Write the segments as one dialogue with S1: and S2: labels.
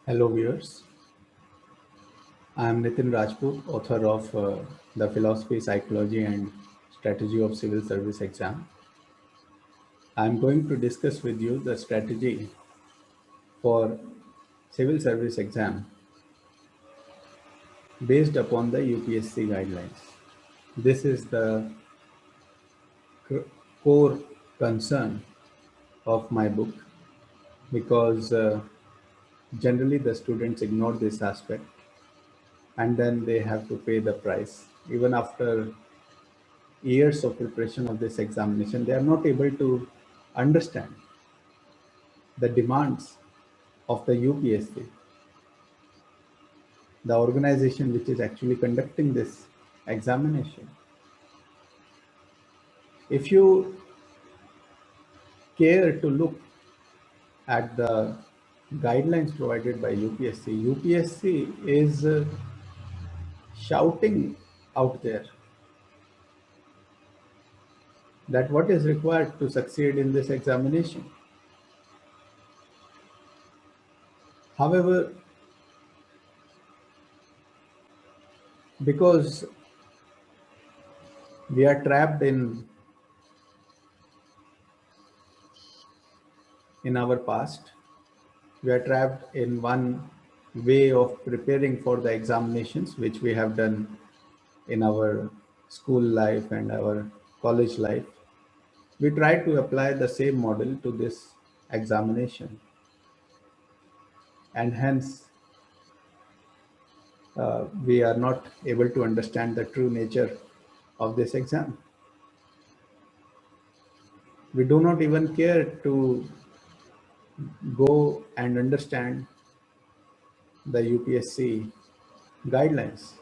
S1: Hello viewers, I am Nitin Rajput, author of The Philosophy, Psychology and Strategy of Civil Service Exam. I am going to discuss with you the strategy for civil service exam based upon the UPSC guidelines. This is the core concern of my book because generally the students ignore this aspect and then they have to pay the price. Even after years of preparation of this examination, they are not able to understand the demands of the UPSC, the organization which is actually conducting this examination. If you care to look at the guidelines provided by UPSC, UPSC is shouting out there that what is required to succeed in this examination. However, because we are trapped in our past, we are trapped in one way of preparing for the examinations, which we have done in our school life and our college life. We try to apply the same model to this examination, and hence we are not able to understand the true nature of this exam. We do not even care to go and understand the UPSC guidelines.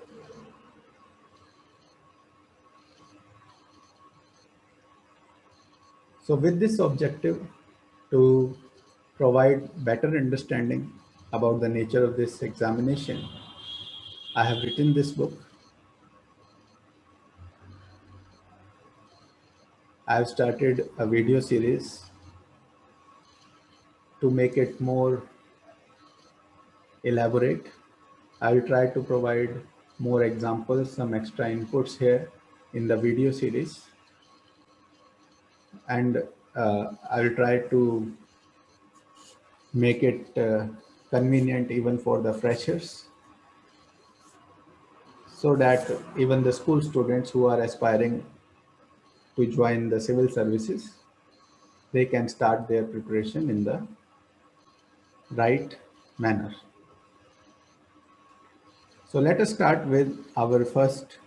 S1: So with this objective to provide better understanding about the nature of this examination, I have written this book. I have started a video series to make it more elaborate. I will try to provide more examples, some extra inputs here in the video series, and I will try to make it convenient even for the freshers, so that even the school students who are aspiring to join the civil services, they can start their preparation in the right manner. So let us start with our first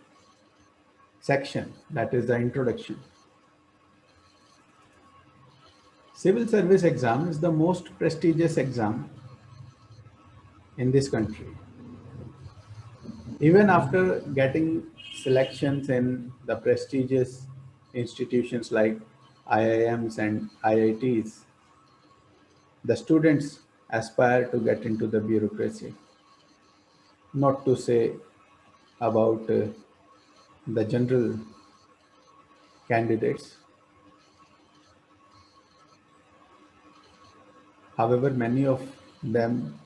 S1: section, that is the introduction. Civil service exam is the most prestigious exam in this country. Even after getting selections in the prestigious institutions like IIMs and IITs, the students aspire to get into the bureaucracy, not to say about the general candidates. However, many of them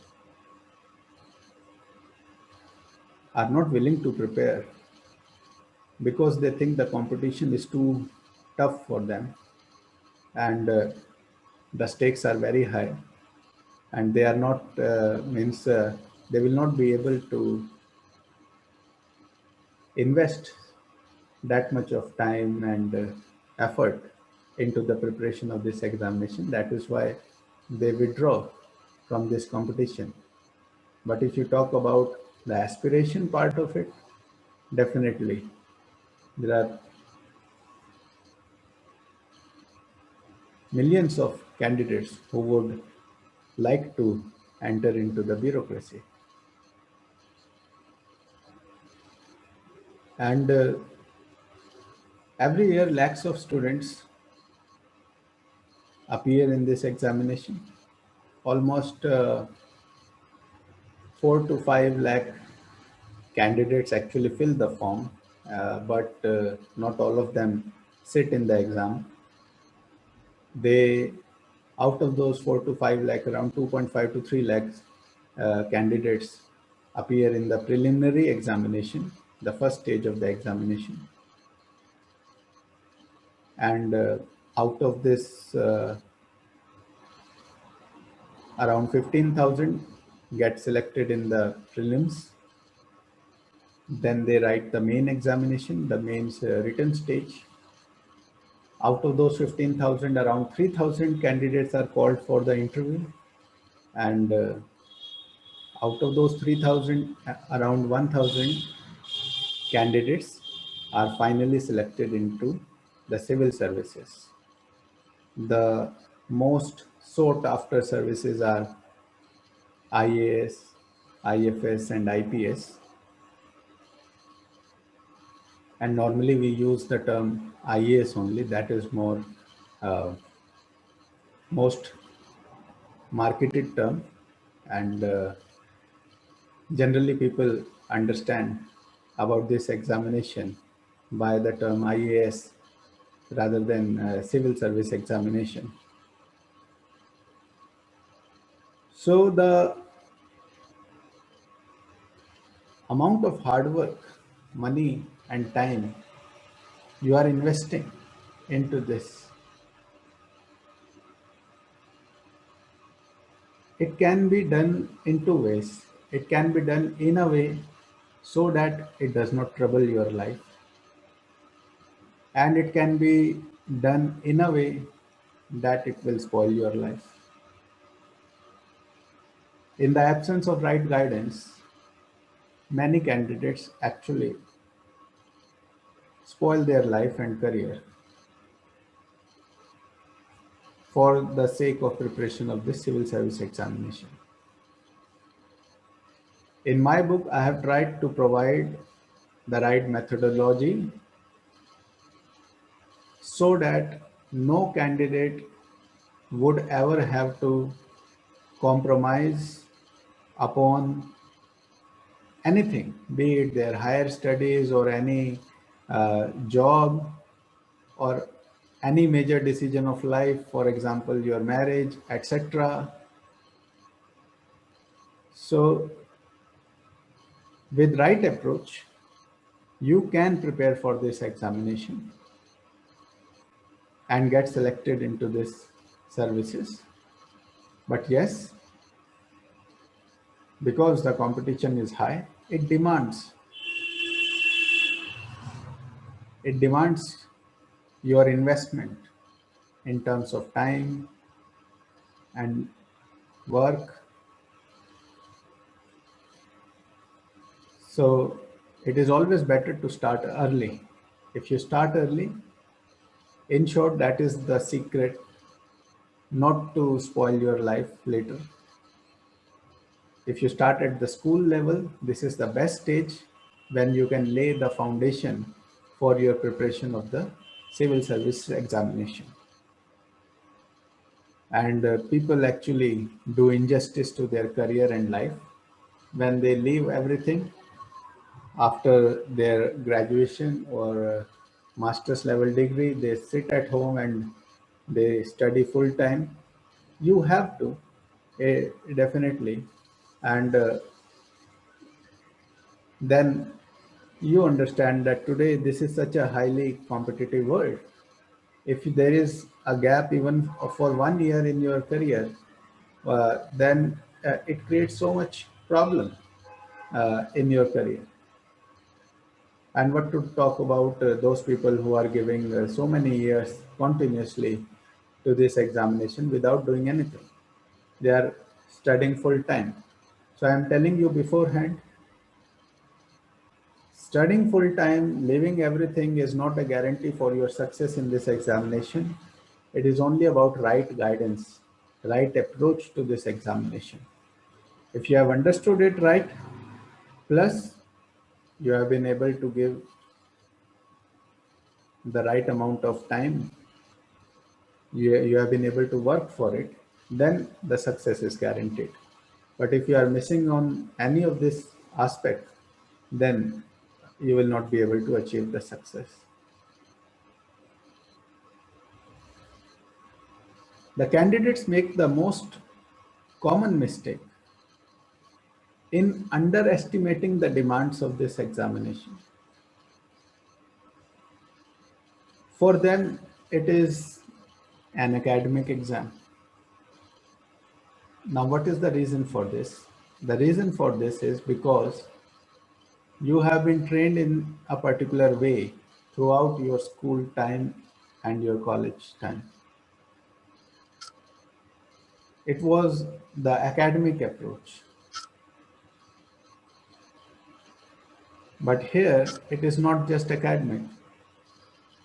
S1: are not willing to prepare because they think the competition is too tough for them, and the stakes are very high, and they are not they will not be able to invest that much of time and effort into the preparation of this examination. That is why they withdraw from this competition. But if you talk about the aspiration part of it, definitely there are millions of candidates who would like to enter into the bureaucracy. And every year, lakhs of students appear in this examination. Almost 4 to 5 lakh candidates actually fill the form, but not all of them sit in the exam. They, out of those 4 to 5 lakh, around 2.5 to 3 lakhs candidates appear in the preliminary examination, the first stage of the examination. And out of this, around 15,000 get selected in the prelims. Then they write the main examination, the mains written stage. Out of those 15,000, around 3,000 candidates are called for the interview. And out of those 3,000, around 1,000 candidates are finally selected into the civil services. The most sought after services are IAS, IFS, and IPS. And normally we use the term IAS only, that is more uh, most marketed term, and generally people understand about this examination by the term IAS rather than civil service examination. So the amount of hard work, money, and time you are investing into this, it can be done in two ways. It can be done in a way so that it does not trouble your life, and it can be done in a way that it will spoil your life. In the absence of right guidance, many candidates actually spoil their life and career for the sake of preparation of the civil service examination. In my book, I have tried to provide the right methodology so that no candidate would ever have to compromise upon anything, be it their higher studies or any job or any major decision of life, for example, your marriage, etc. So, with right approach, you can prepare for this examination and get selected into this services. But yes, because the competition is high, it demands your investment in terms of time and work. So it is always better to start early. If you start early, in short, that is the secret not to spoil your life later. If you start at the school level, this is the best stage when you can lay the foundation for your preparation of the civil service examination. And people actually do injustice to their career and life when they leave everything after their graduation or master's level degree. They sit at home and they study full time. You have to, definitely. And then you understand that today this is such a highly competitive world. If there is a gap even for 1 year in your career, then it creates so much problem in your career. And what to talk about those people who are giving so many years continuously to this examination without doing anything. They are studying full time. So I am telling you beforehand, studying full time, leaving everything is not a guarantee for your success in this examination. It is only about right guidance, right approach to this examination. If you have understood it right, plus you have been able to give the right amount of time, you have been able to work for it, then the success is guaranteed. But if you are missing on any of this aspect, then you will not be able to achieve the success. The candidates make the most common mistake in underestimating the demands of this examination. For them, it is an academic exam. Now, what is the reason for this? The reason for this is because you have been trained in a particular way throughout your school time and your college time. It was the academic approach. But here, it is not just academic,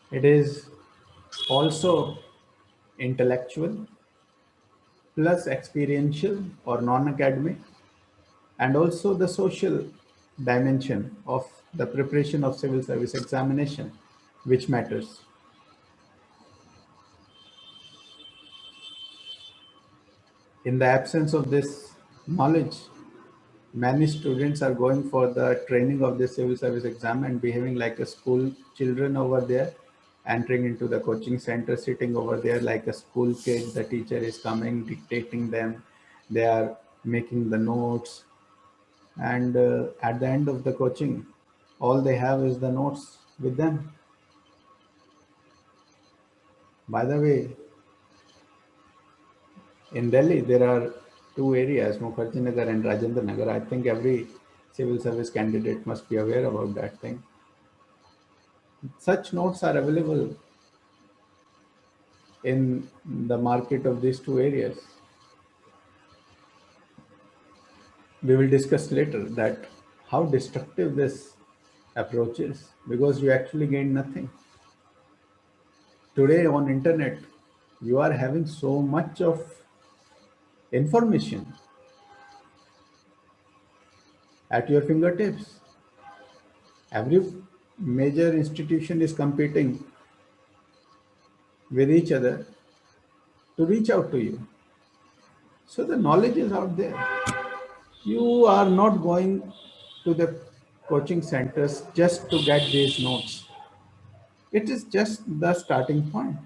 S1: it is also intellectual plus experiential or non-academic, and also the social dimension of the preparation of civil service examination, which matters. In the absence of this knowledge, many students are going for the training of the civil service exam and behaving like a school children over there, entering into the coaching center, sitting over there like a school kid. The teacher is coming, dictating them. They are making the notes. And at the end of the coaching, all they have is the notes with them. By the way, in Delhi, there are two areas, Mukherjee Nagar and Rajendra Nagar. I think every civil service candidate must be aware about that thing. Such notes are available in the market of these two areas. We will discuss later that how destructive this approach is, because you actually gain nothing. Today on internet, you are having so much of information at your fingertips. Every major institution is competing with each other to reach out to you. So the knowledge is out there. You are not going to the coaching centers just to get these notes. It is just the starting point.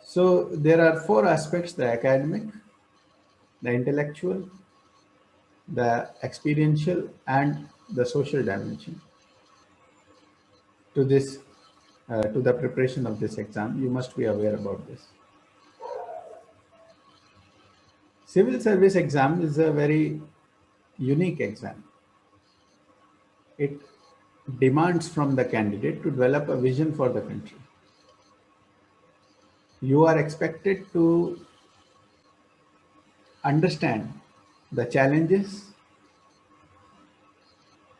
S1: So there are four aspects: the academic, the intellectual, the experiential, and the social dimension to this to the preparation of this exam. You must be aware about this. Civil service exam is a very unique exam. It demands from the candidate to develop a vision for the country. You are expected to understand the challenges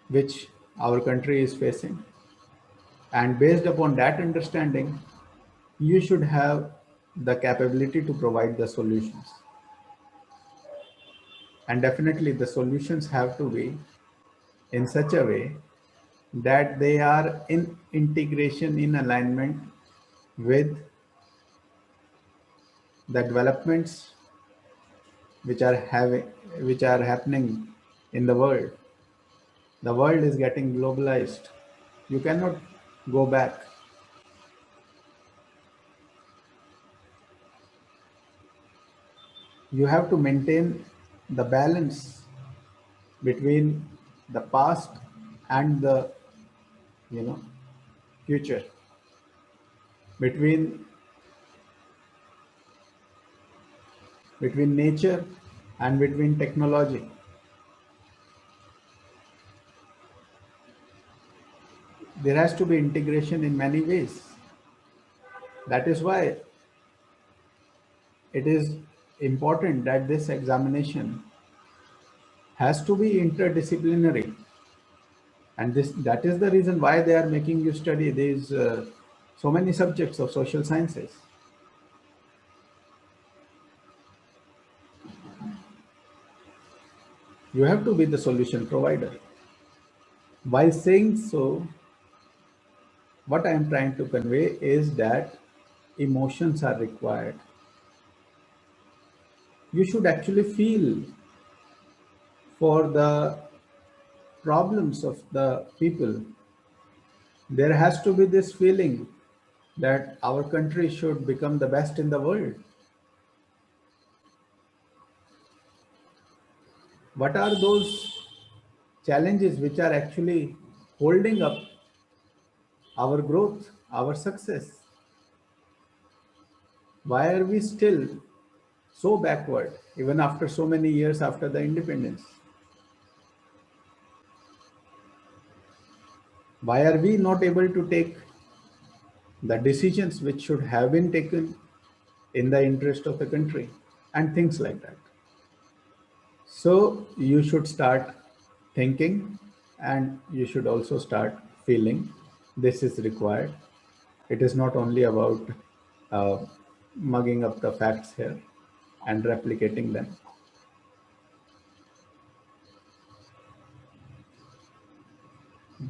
S1: which our country is facing, and based upon that understanding, you should have the capability to provide the solutions. And definitely, the solutions have to be in such a way that they are in integration, in alignment with the developments which are having which are happening in the world. The world is getting globalized. You cannot go back. You have to maintain the balance between the past and the you know future, between nature and between technology. There has to be integration in many ways. That is why it is important that this examination has to be interdisciplinary, and this that is the reason why they are making you study these so many subjects of social sciences. You have to be the solution provider. By saying so, what I am trying to convey is that emotions are required. You should actually feel for the problems of the people. There has to be this feeling that our country should become the best in the world. What are those challenges which are actually holding up our growth, our success? Why are we still so backward even after so many years after the independence? Why are we not able to take the decisions which should have been taken in the interest of the country and things like that? So you should start thinking, and you should also start feeling this is required. It is not only about uh, mugging up the facts here and replicating them.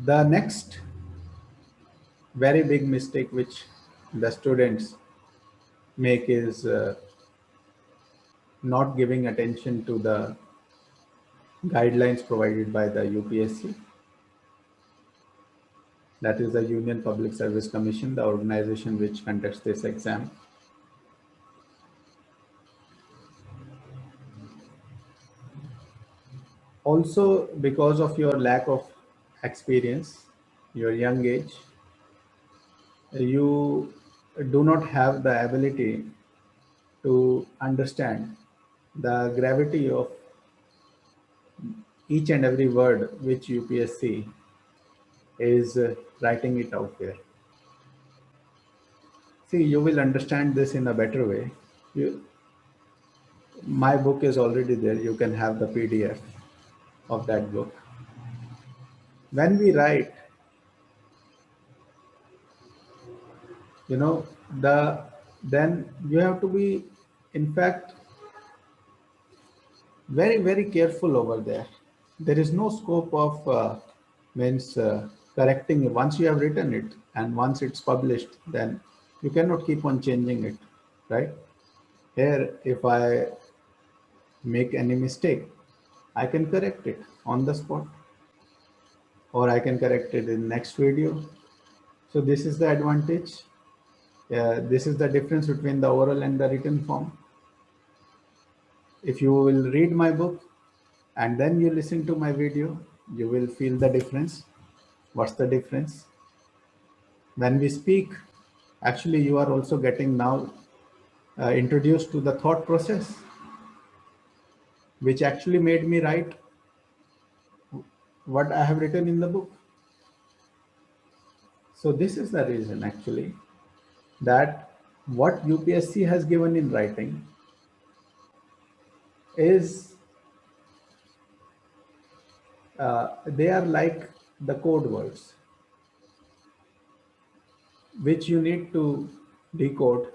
S1: The next very big mistake which the students make is not giving attention to the guidelines provided by the UPSC, that is the Union Public Service Commission, the organization which conducts this exam. Also, because of your lack of experience, your young age, you do not have the ability to understand the gravity of each and every word which UPSC is writing it out there. See, you will understand this in a better way. You, my book is already there. You can have the PDF of that book. When we write, you know, the then you have to be, in fact, very very careful over there. There is no scope of means correcting it. Once you have written it and once it's published, then you cannot keep on changing it, right? Here, if I make any mistake, I can correct it on the spot, or I can correct it in next video. So this is the advantage. This is the difference between the oral and the written form. If you will read my book and then you listen to my video, you will feel the difference. What's the difference? When we speak, actually you are also getting now introduced to the thought process, which actually made me write what I have written in the book. So this is the reason actually that what UPSC has given in writing is they are like the code words which you need to decode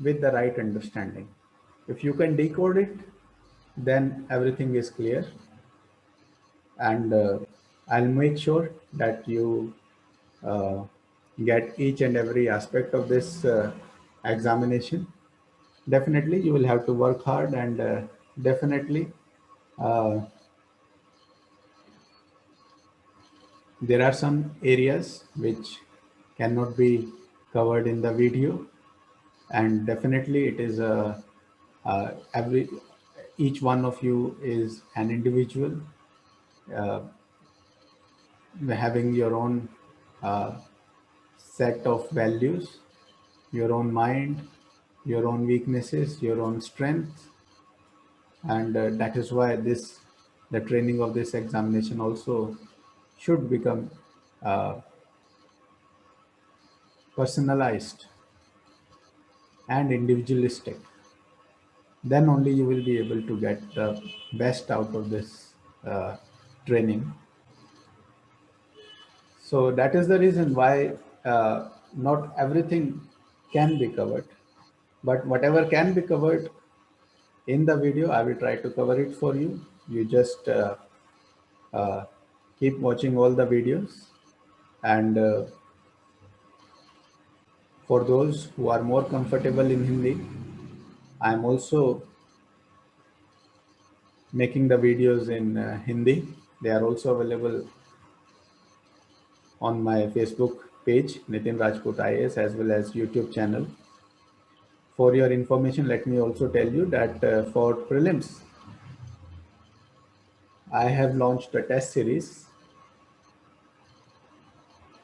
S1: with the right understanding. If you can decode it, then everything is clear, and I'll make sure that you uh, get each and every aspect of this examination. Definitely, you will have to work hard, and definitely uh, there are some areas which cannot be covered in the video, and definitely it is a every each one of you is an individual uh, having your own uh, set of values, your own mind, your own weaknesses, your own strengths, and that is why this the training of this examination also should become uh, personalized and individualistic. Then only you will be able to get the best out of this training. So that is the reason why not everything can be covered, but whatever can be covered in the video, I will try to cover it for you. You just uh, keep watching all the videos, and for those who are more comfortable in Hindi, I am also making the videos in Hindi. They are also available on my Facebook page, Nitin Rajput IAS, as well as YouTube channel. For your information, let me also tell you that for prelims, I have launched a test series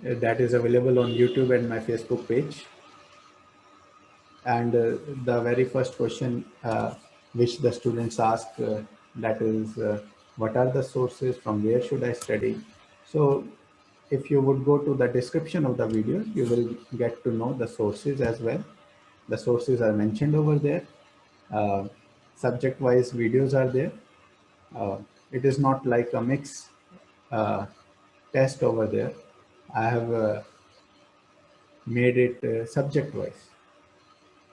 S1: that is available on YouTube and my Facebook page. And the very first question which the students ask, that is, what are the sources, from where should I study? So if you would go to the description of the video, you will get to know the sources as well. The sources are mentioned over there. uh, Subject wise videos are there. uh, it is not like a mix uh, test over there. I have made it subject wise.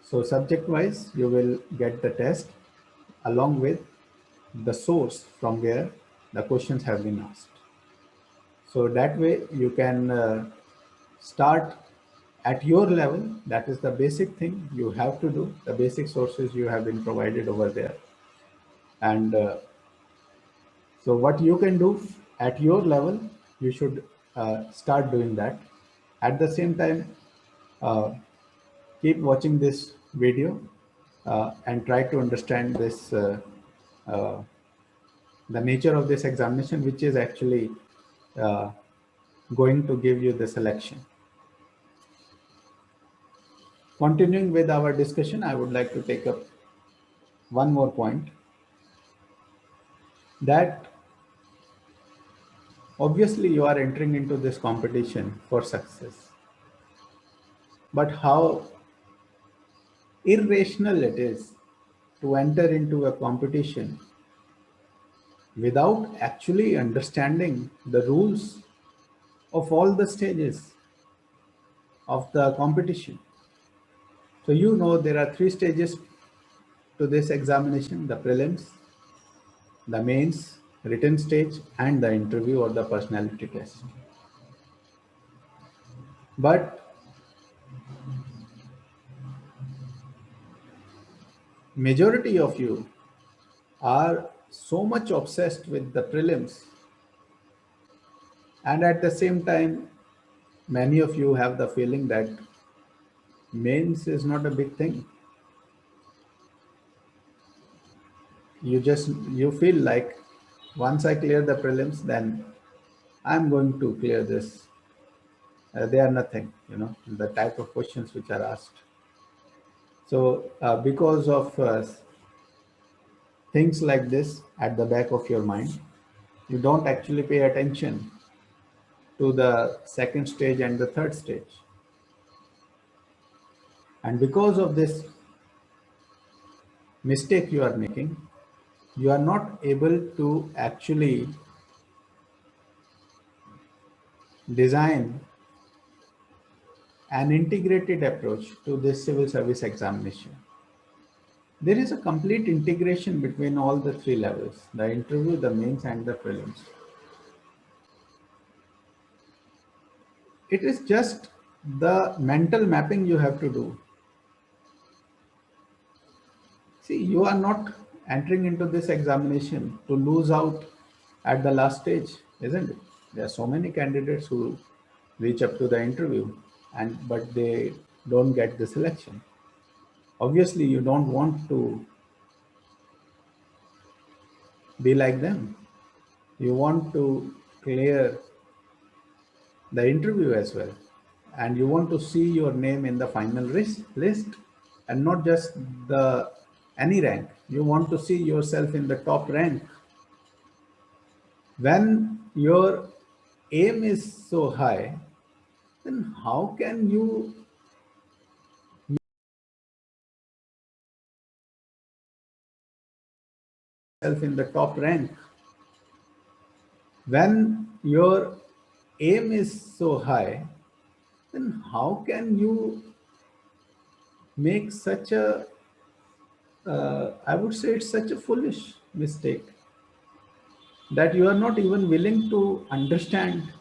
S1: So subject wise, you will get the test along with the source from where the questions have been asked. So that way you can start at your level. That is the basic thing you have to do. The basic sources you have been provided over there. And so what you can do at your level, you should start doing that. At the same time, uh, keep watching this video and try to understand this uh, the nature of this examination, which is actually uh, going to give you the selection. Continuing with our discussion, I would like to take up one more point, that obviously you are entering into this competition for success, but how irrational it is to enter into a competition without actually understanding the rules of all the stages of the competition. So you know there are three stages to this examination: the prelims, the mains, written stage, and the interview or the personality test. But majority of you are so much obsessed with the prelims, and at the same time many of you have the feeling that mains is not a big thing. You feel like once I clear the prelims, then I'm going to clear this. They are nothing, the type of questions which are asked. So because of things like this at the back of your mind, you don't actually pay attention to the second stage and the third stage. And because of this mistake you are making, you are not able to actually design an integrated approach to this civil service examination. There is a complete integration between all the three levels: the interview, the mains, and the prelims. It is just the mental mapping you have to do. See, you are not entering into this examination to lose out at the last stage, isn't it? There are so many candidates who reach up to the interview but they don't get the selection. Obviously, you don't want to be like them. You want to clear the interview as well, and you want to see your name in the final list, and not just the any rank. You want to see yourself in the top rank. When your aim is so high, then how can you yourself in the top rank? When your aim is so high, then how can you make such a I would say it's such a foolish mistake that you are not even willing to understand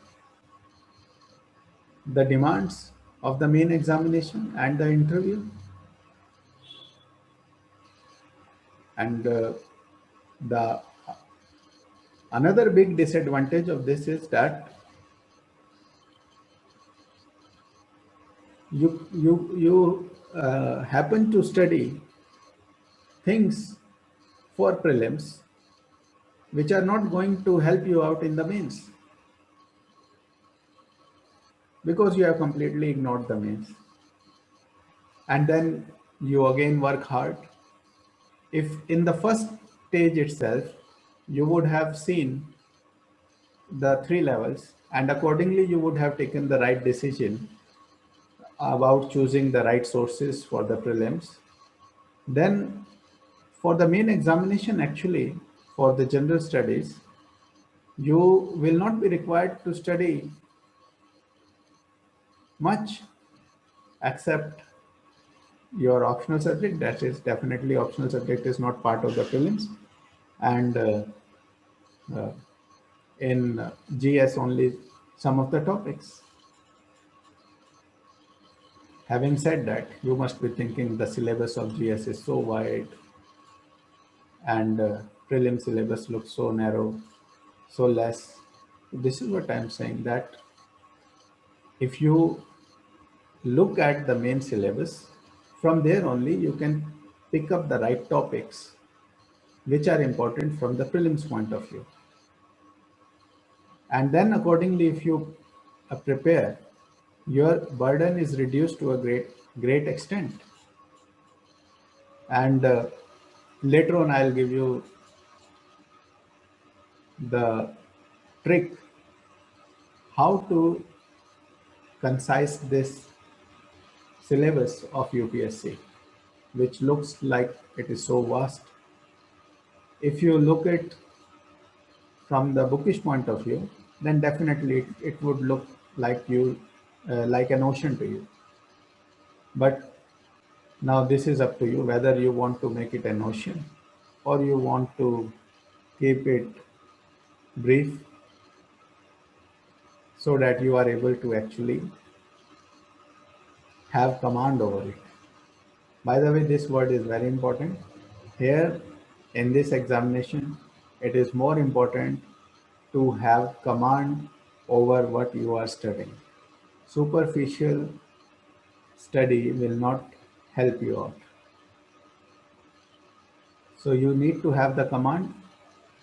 S1: the demands of the main examination and the interview. And the another big disadvantage of this is that you happen to study things for prelims which are not going to help you out in the mains because you have completely ignored the mains. And then you again work hard. If in the first stage itself, you would have seen the three levels and accordingly you would have taken the right decision about choosing the right sources for the prelims, then for the main examination, actually, for the general studies, you will not be required to study much except your optional subject. That is definitely optional subject is not part of the prelims. And uh, in GS only some of the topics. Having said that, you must be thinking the syllabus of GS is so wide and prelim syllabus looks so narrow, so less. This is what I'm saying, that if you look at the main syllabus, from there only you can pick up the right topics which are important from the prelims point of view. And then accordingly, if you prepare, your burden is reduced to a great extent. And later on, I'll give you the trick how to concise this syllabus of UPSC, which looks like it is so vast. If you look at from the bookish point of view, then definitely it would look like you like an ocean to you. But now this is up to you whether you want to make it an ocean or you want to keep it brief so that you are able to actually have command over it. By the way, this word is very important. Here in this examination, it is more important to have command over what you are studying. Superficial study will not help you out. So you need to have the command.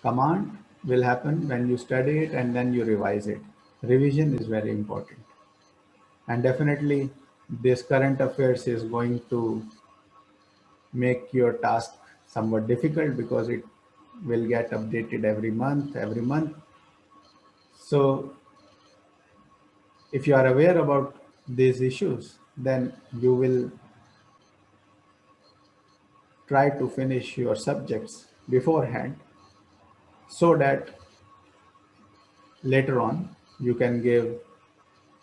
S1: Command will happen when you study it and then you revise it. Revision is very important. And definitely this current affairs is going to make your task somewhat difficult because it will get updated every month. So if you are aware about these issues, then you will try to finish your subjects beforehand so that later on you can give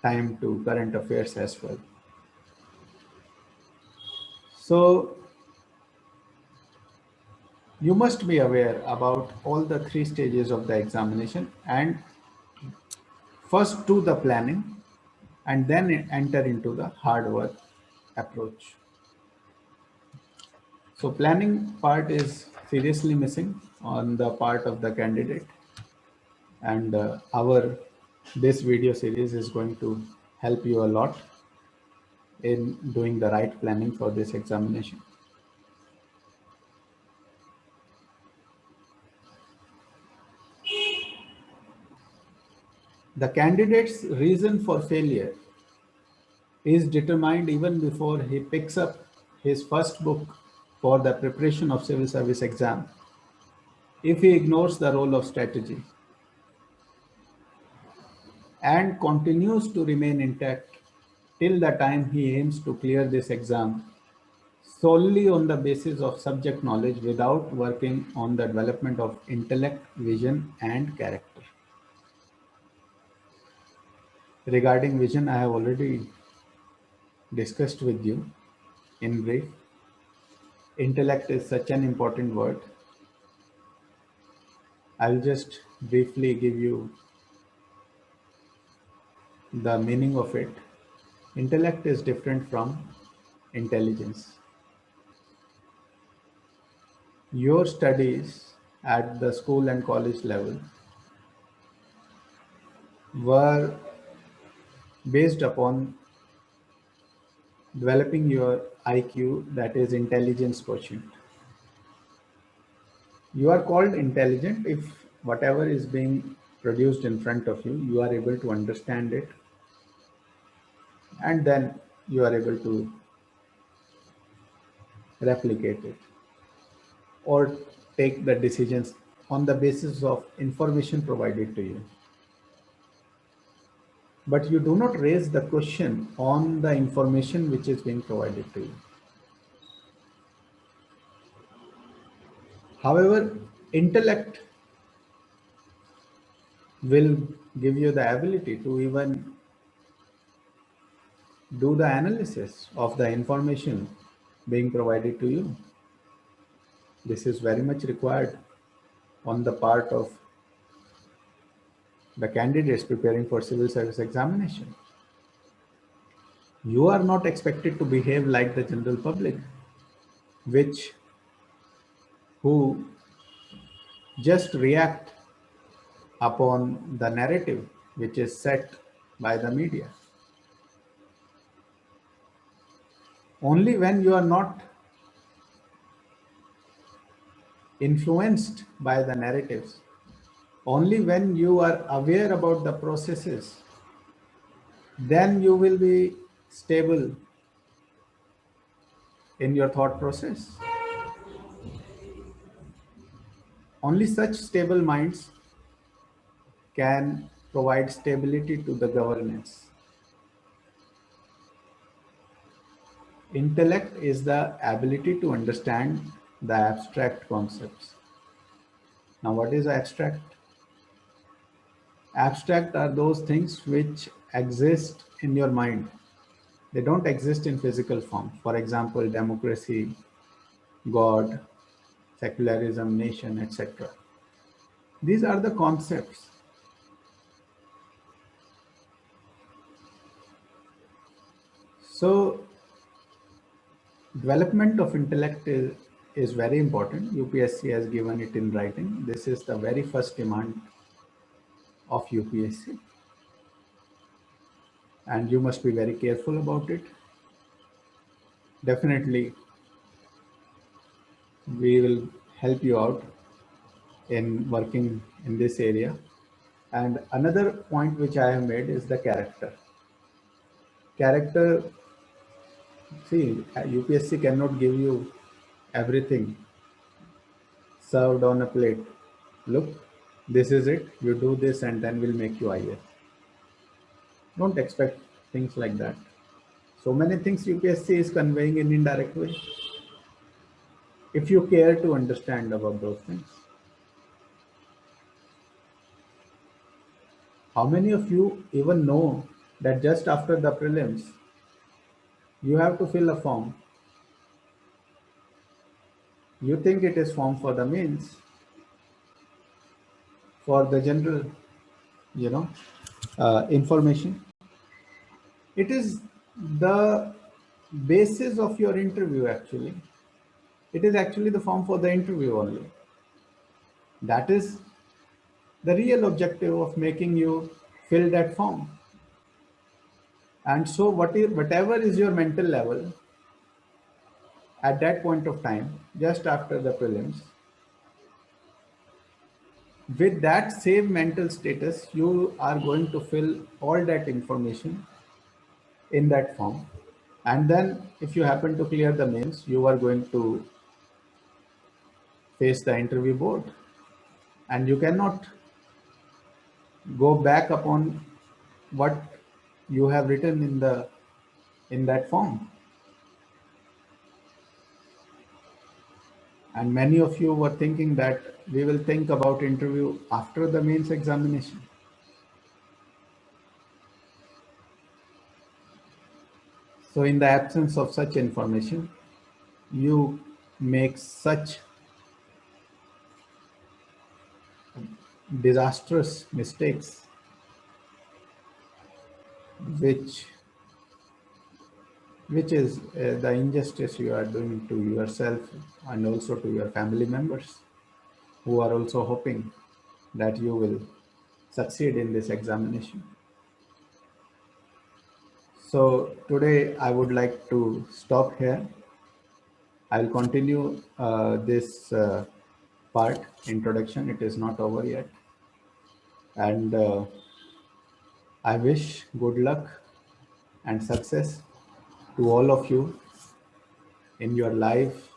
S1: time to current affairs as well. So you must be aware about all the three stages of the examination and first do the planning and then enter into the hard work approach. So planning part is seriously missing on the part of the candidate, and our this video series is going to help you a lot in doing the right planning for this examination. The candidate's reason for failure is determined even before he picks up his first book for the preparation of civil service exam. If he ignores the role of strategy and continues to remain intact till the time he aims to clear this exam solely on the basis of subject knowledge without working on the development of intellect, vision, and character. Regarding vision, I have already discussed with you in brief. Intellect is such an important word. I'll just briefly give you the meaning of it. Intellect is different from intelligence. Your studies at the school and college level were based upon developing your IQ, that is intelligence quotient. You are called intelligent if whatever is being produced in front of you, you are able to understand it, and then you are able to replicate it or take the decisions on the basis of information provided to you. But you do not raise the question on the information which is being provided to you. However, intellect will give you the ability to even do the analysis of the information being provided to you. This is very much required on the part of the candidates preparing for civil service examination. You are not expected to behave like the general public, which who just react upon the narrative which is set by the media. Only when you are not influenced by the narratives, only when you are aware about the processes, then you will be stable in your thought process. Only such stable minds can provide stability to the governance. Intellect is the ability to understand the abstract concepts. Now, what is abstract? Abstract are those things which exist in your mind. They don't exist in physical form. For example, democracy, God, secularism, nation, etc. These are the concepts. So, development of intellect is very important. UPSC has given it in writing. This is the very first demand of UPSC. And you must be very careful about it. Definitely, we will help you out in working in this area. And another point which I have made is the character. Character, see, UPSC cannot give you everything served on a plate. Look, this is it. You do this and then we'll make you IAS. Don't expect things like that. So many things UPSC is conveying in indirect way. If you care to understand about those things. How many of you even know that just after the prelims, you have to fill a form? You think it is form for the mains, for the general, you know, information. It is the basis of your interview actually. It is actually the form for the interview only. That is the real objective of making you fill that form. And so whatever is your mental level at that point of time, just after the prelims, with that same mental status, you are going to fill all that information in that form. And then if you happen to clear the mains, you are going to face the interview board. And you cannot go back upon what you have written in that form. And many of you were thinking that we will think about interview after the mains examination. So in the absence of such information, you make such disastrous mistakes which is the injustice you are doing to yourself and also to your family members who are also hoping that you will succeed in this examination. So today I would like to stop here. I will continue this part, introduction. It is not over yet. And I wish good luck and success to all of you in your life.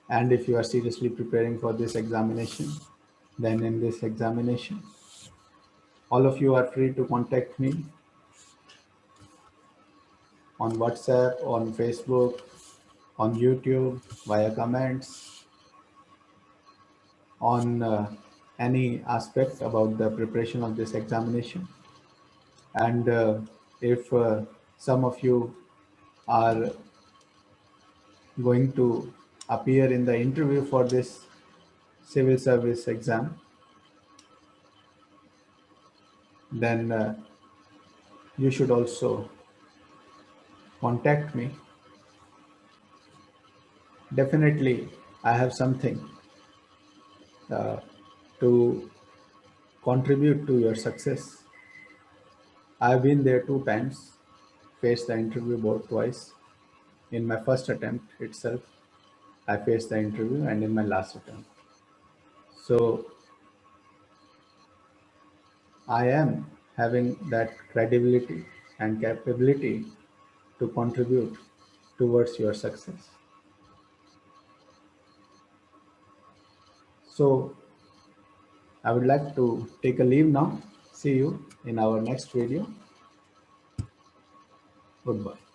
S1: And if you are seriously preparing for this examination, then in this examination, all of you are free to contact me on WhatsApp, on Facebook, on YouTube, via comments, on any aspect about the preparation of this examination. And if some of you are going to appear in the interview for this civil service exam, then you should also contact me. Definitely, I have something uh, to contribute to your success. I've been there 2 times, faced the interview board twice. In my first attempt itself, I faced the interview, and in my last attempt. So I am having that credibility and capability to contribute towards your success. So I would like to take a leave now. See you in our next video. Goodbye.